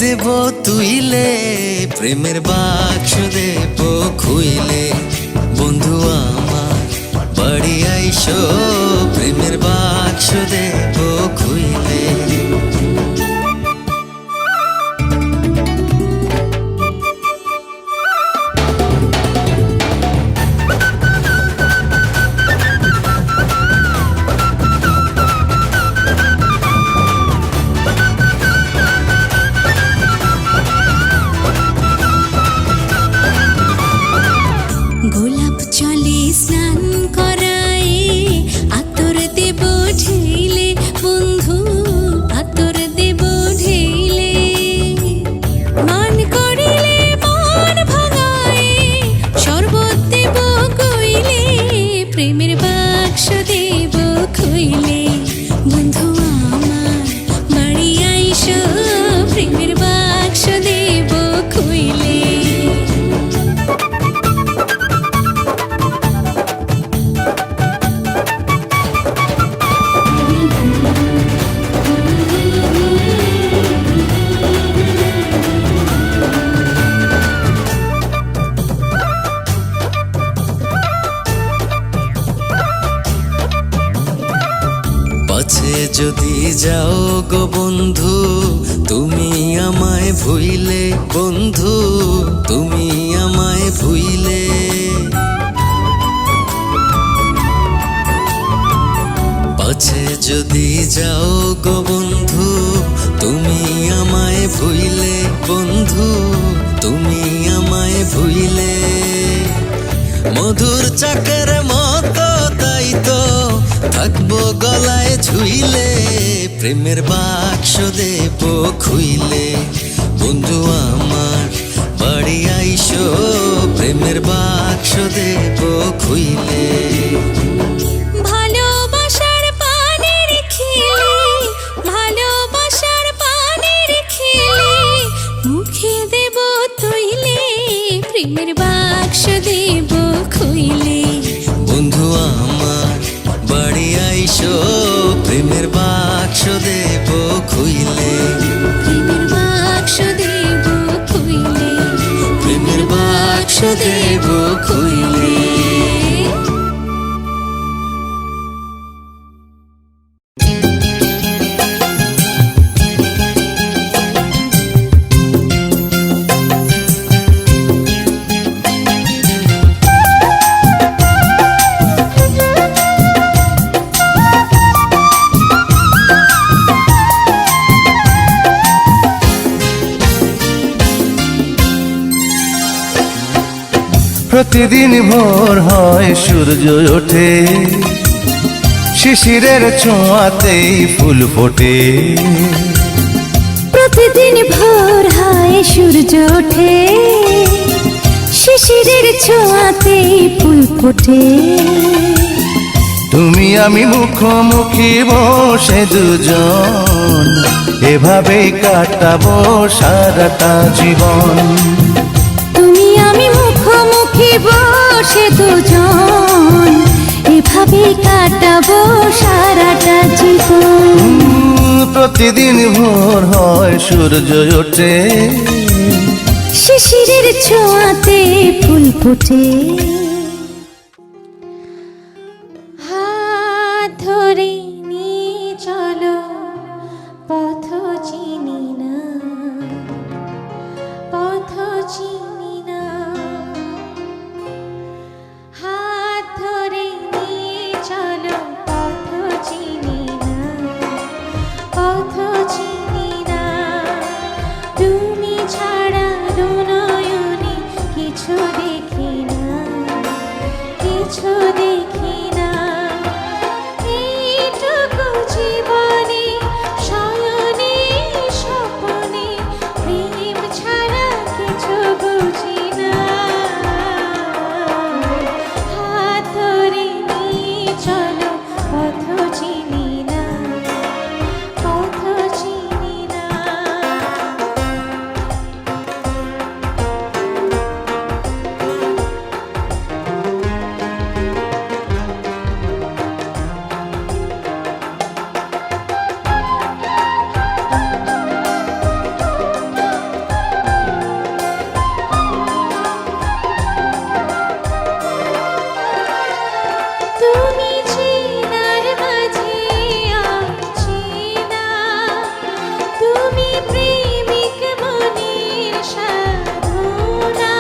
দেব তুইলে প্রেমের বাক্স দেব খুইলে বন্ধু আমার বাড়ি আইসো প্রেমের বাক্স দেব খুইলে গোলাপ চলে স্নান করায় আতর দেব ঢেলে বন্ধু আতর দেব ঢেলে মান করিলে মন ভাঙায় শরবত দেব কইলে প্রেমের বাক্স দেব খুইলে বন্ধু আমার বাড়ি আইসো প্রেমের বাক্স দেব খুইলে পাছে যদি যাও গো বন্ধু তুমি আমায় ভুইলে বন্ধু তুমি আমায় ভুইলে পাছে যদি যাও গো বন্ধু তুমি আমায় ভুইলে বন্ধু তুমি আমায় ভুইলে মধুর চাকের মতো তাই তো থাকবো গলায় ঝুইলে প্রেমের বাক্স দেব খুইলে বন্ধু আমার বাড়ি আইসো প্রেমের বাক্স দেব খুইলে ভালোবাসার পানির খেলে ভালোবাসার পানির খেলে মুখে দেব তুইলে প্রেমের বাক্স দেব খুইলে বন্ধু আমার বাড়ি আইসো প্রেমের বাক্স দেব খুইলে প্রেমের বাক্স দেব খুইলে প্রেমের বাক্স দেব খুইলে প্রতিদিন ভোর হয় সূর্য ওঠে শিশিরের ছোঁয়াতেই ফুল ফোটে প্রতিদিন ভোর হয় সূর্য ওঠে শিশিরের ছোঁয়াতে ফুল ফোটে তুমি আমি মুখোমুখি বসে দুজন এভাবেই কাটাবো সারাটা জীবন তুমি আমি মুখোমুখি বসে দুজন এভাবে কাটাবো সারাটা জীবন প্রতিদিন ভোর হয় সূর্য ওঠে শিশিরের ছোঁয়াতে ফুল ফোটে হাত ধরে নিয়ে চলো পথ চিনি না পথ চিনি না হাত ধরে নিয়ে চলো পথ চিনি না পথ চিনি না তুমি ছাড়া দু নয়নে কিছু দেখি না কিছু দেখি না এইটুকু জীবনে শয়নে স্বপনে প্রেম ছাড়া কিছু বুঝি না হাত ধরে নিয়ে চলো পথ চিনি না পথ চিনি না তুমি চেনার মাঝে আছি না তুমি প্রেমিক মনের সাধনা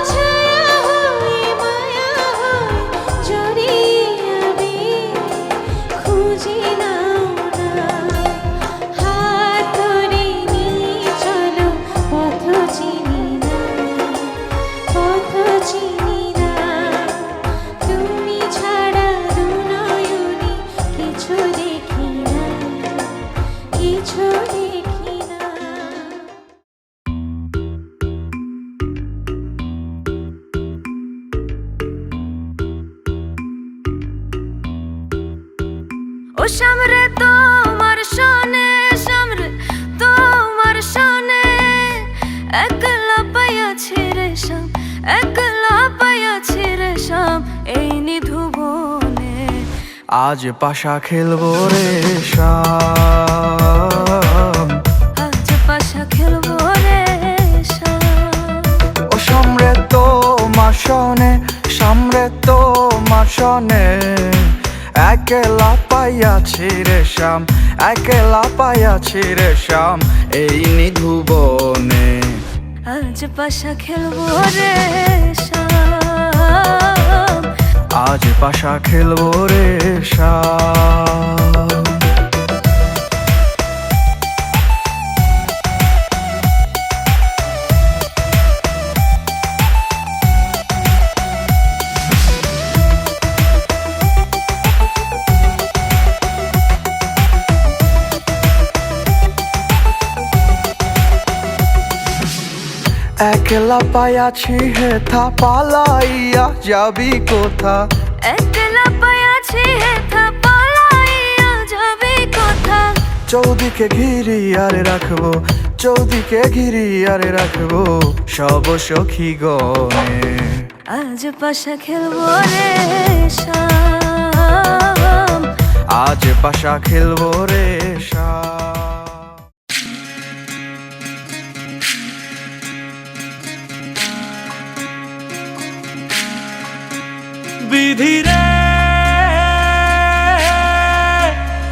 ছায়া হয়ে মায়া হয়ে জড়িয়ে যাবে খুঁজে নাও না হাত ধরে নিয়ে চলো পথ চিনি না পথ চিনি না তুমি ছাড়া দু নয়নে কিছু দেখি না কিছু দেখি না ও সামরে তোমার শোনে সামরে তোমার শোনে একলা পাইয়াছি রে শাম একলা পাইয়াছি রে শাম এই নিধুবনে আজ পাশা খেলবো রে শাম আজ পাশা খেলবো রে শাম ও সামরে তোমার শোনে সামরে তোমার শোনে একলা পাইয়াছি রে শাম একলা পাইয়াছি রে শাম এই নিধুবনে আজ পাশা খেলবো রে শাম আজ পাশা খেলবো রে শাম। একলা পায়াছি হেথা পালাইয়া যাবি কোথা, একলা পায়াছি হেথা পালাইয়া যাবে কোথা। চৌদিকে ঘিরি আরে রাখবো, চৌদিকে ঘিরি আরে রাখবো সব সখী গণে। আজ পাশা খেলবো রে শাম, আজ পাশা খেলবো রে শাম। বিধি রে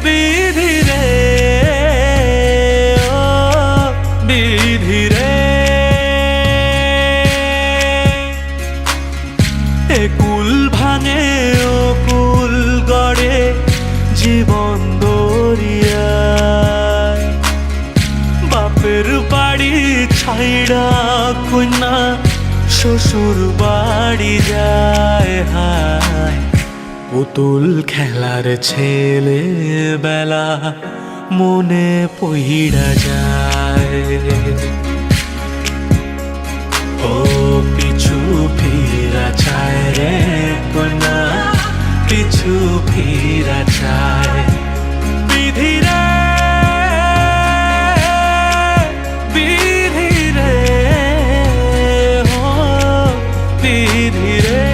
বিধি রে ও বিধি রে, এ কুল ভাঙে ও কুল গড়ে জীবন দরিয়ায়। বাপের বাড়ি ছাইড়া কন্যা শ্বশুর বাড়ি যায় হায়। পুতুল খেলার ছেলে বেলা মনে পইড়া যায়। ও পিছু ফিরা চায় রে কন্যা, পিছু ফিরা চায়। বিধি রে বিধি রে ও বিধি রে,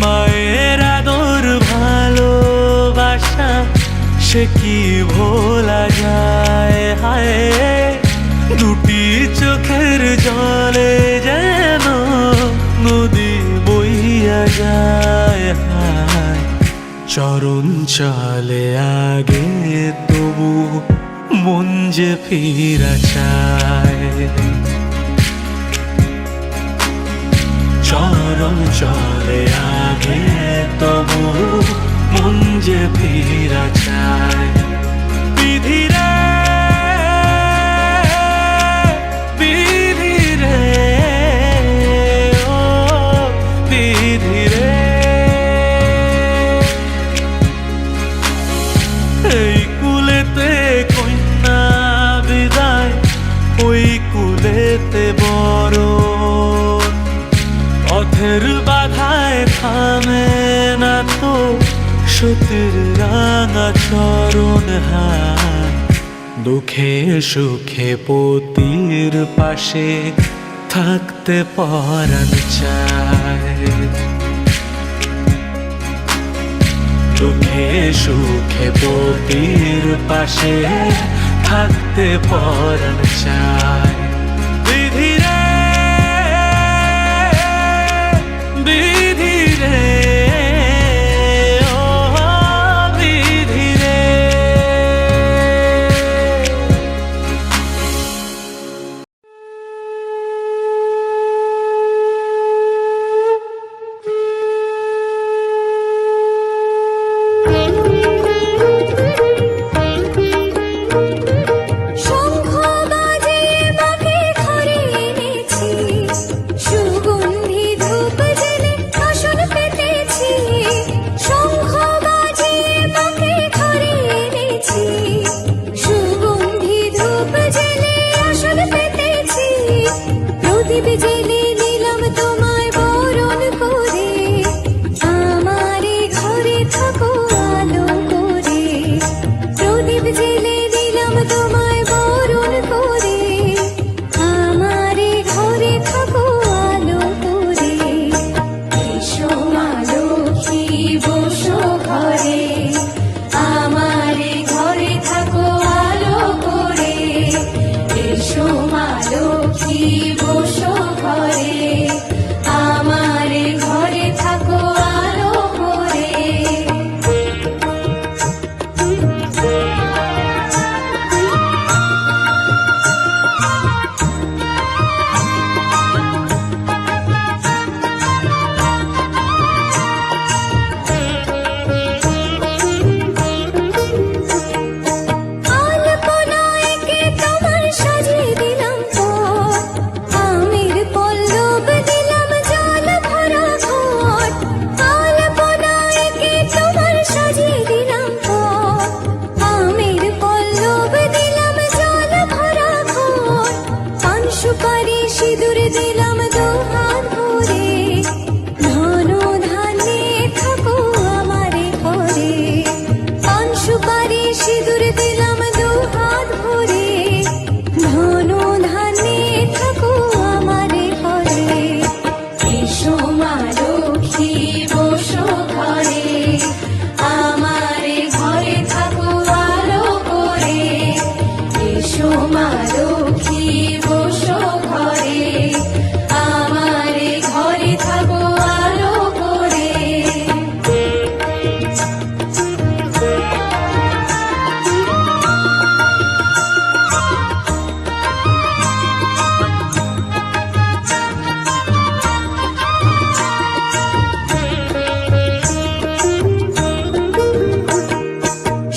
মায়ের আদর ভালোবাসা সে কি ভোলা যায় হায়। দুটি চোখের জলে যেন নদী বইয়া যায় হায়। চরণ চলে আগে তবু মন যে ফিরা চায়। চরণ চলে আগে তবু মন যে ফিরা চায়। বিধি রে বিধি রে ও বিধি রে, এই কুলেতে কন্যা বিদায়, ওই কুলেতে বড় পথের বাধায় থামে না তো সতীর রাঙা চরণ হায়। দুঃখে সুখে পতির পাশে থাকতে পরাণ চায়। দুঃখে সুখে পতির পাশে থাকতে পরাণ চায়। বিধি রে বিধি রে ও বিধি রে। শঙ্খ বাজিয়ে মাকে ঘরে এনেছি, সুগন্ধি ধূপ জ্বেলে আসন পেতেছি। শঙ্খ বাজিয়ে মাকে ঘরে এনেছি, সুগন্ধি ধূপ জ্বেলে আসন পেতেছি। প্রদীপ জ্বেলে নিলাম তোমায় বরণ করে, আমারে ঘরে থাকো আলো করে। প্রদীপ জ্বেলে দিলাম তোমায় বরণ করে, আমারে ঘরে থাকো আলো করে। এসো মা লক্ষ্মী বসো ঘরে, আমারে ঘরে থাকো আলো করে। এসো মা লক্ষ্মী বসো ঘরে, সুপারি সিঁদুর দিলাম দু হাত ভরে, ধন ধান্যে থাকো আমারে ঘরে। পান সুপারি সিঁদুর দিলাম দু হাত ভরে, ধন ধান্যে থাকো আমারে ঘরে। এসো মা লক্ষ্মী বসো ঘরে, আমারে ঘরে থাকো আলো করে। এসো মা লক্ষ্মী বসো ঘরে, আমারে ঘরে থাকো আলো করে।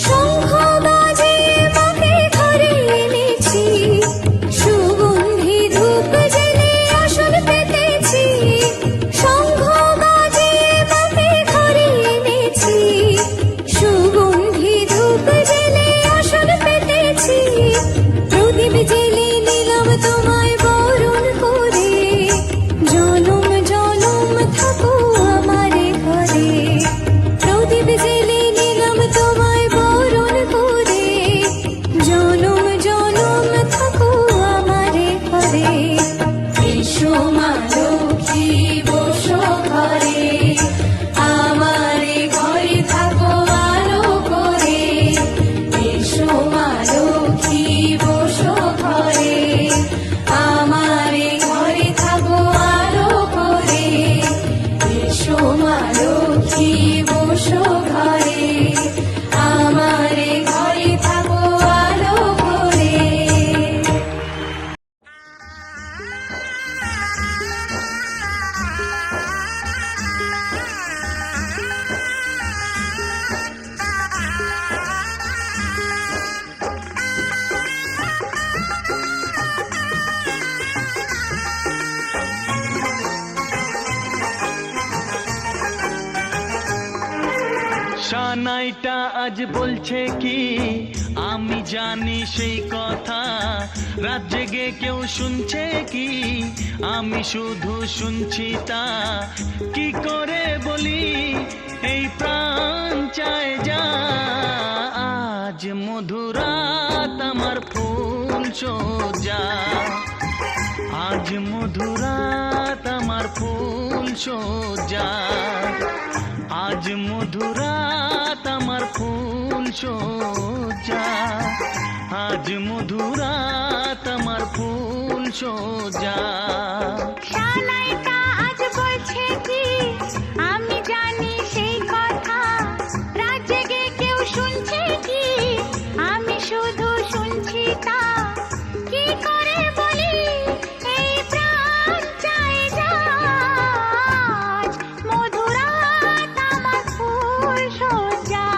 শঙ্খ বাজে মাকে ঘরে এনেছি, সুগন্ধি ধূপ জেলে আসন পেতেছি। শঙ্খ বাজে মাকে ঘরে এনেছি, সুগন্ধি ধূপ জেলে আসন পেতেছি। প্রদীপ জেলে নিলাম তোমায় বরণ করে, জনম জনম থাকো আমারে ঘরে। প্রদীপ জেলে নিলাম তোমায় বরণ করে, জনম জনম থাকো আমারে ঘরে। এসো মা লক্ষ্মী বসো ঘরে, আমারে ঘরে থাকো আলো করে। এসো মা লক্ষ্মী বসো ঘরে, আমারে ঘরে থাকো আলো করে। এসো মা লক্ষ্মী বসো ঘরে, আমারে ঘরে থাকো আলো করে। সানাইটা আজ বলছে কি আমি জানি সেই কথা, রাত জেগে কেউ শুনছে কি আমি শুধু শুনছি তা। কি করে বলি এই প্রাণ চায় যা, আজ মধুরাত আমার ফুল সোজা। আজ মধুরাত আমার ফুল সোজা, আজ মধুরাত আমার ফুল সোজা। আজ মধুরাত আমার ফুল সোজা। শালাইটা আজ বলছে কি আমি জানি সেই কথা, রাত জেগে কেউ শুনছে কি আমি শুধু শুনছি তা। কি করে বলি এই প্রাণ চায় যা, আজ মধুরাত আমার ফুল সোজা।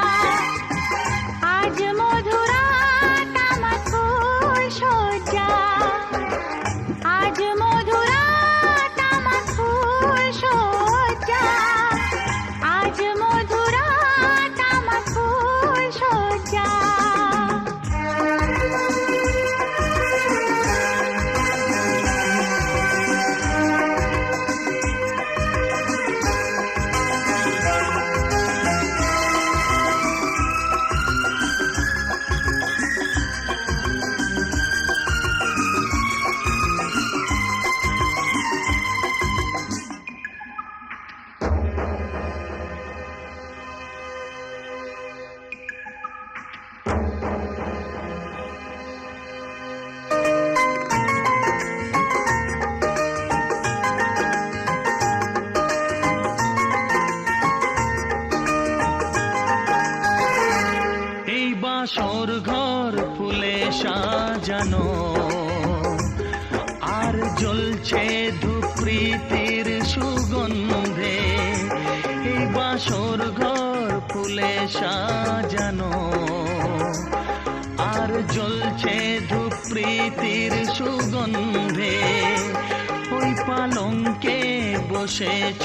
আজ মধুরাত আমার ফুল সোজা, আজ মধুরাত আমার ফুল সোজা। আজ মধুরাত আমার ফুল সোজা। এই বাসর ঘর ফুলে সাজানো, আর জ্বলছে ধূপ প্রীতির সুগন্ধে। এই বাসর ঘর ফুলে সাজানো, আর জ্বলছে ধূপ প্রীতির সুগন্ধে। ওই পালঙ্কে বসেছ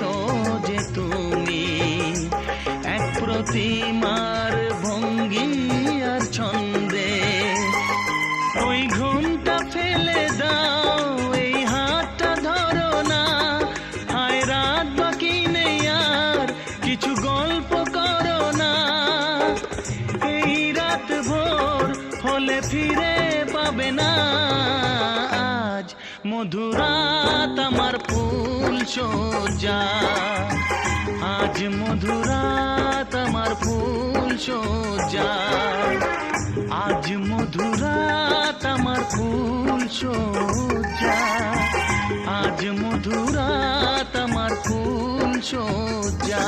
যে তুমি, এক প্রতিমার ভঙ্গি আর ছন্দে। ওই ঘুমটা ফেলে দাও, এই মধুরাত আমার ফুল সজ্জা, আজ মধুরাত আমার ফুল সজ্জা, আজ মধুরাত আমার ফুল সজ্জা, আজ মধুরাত আমার ফুল সজ্জা।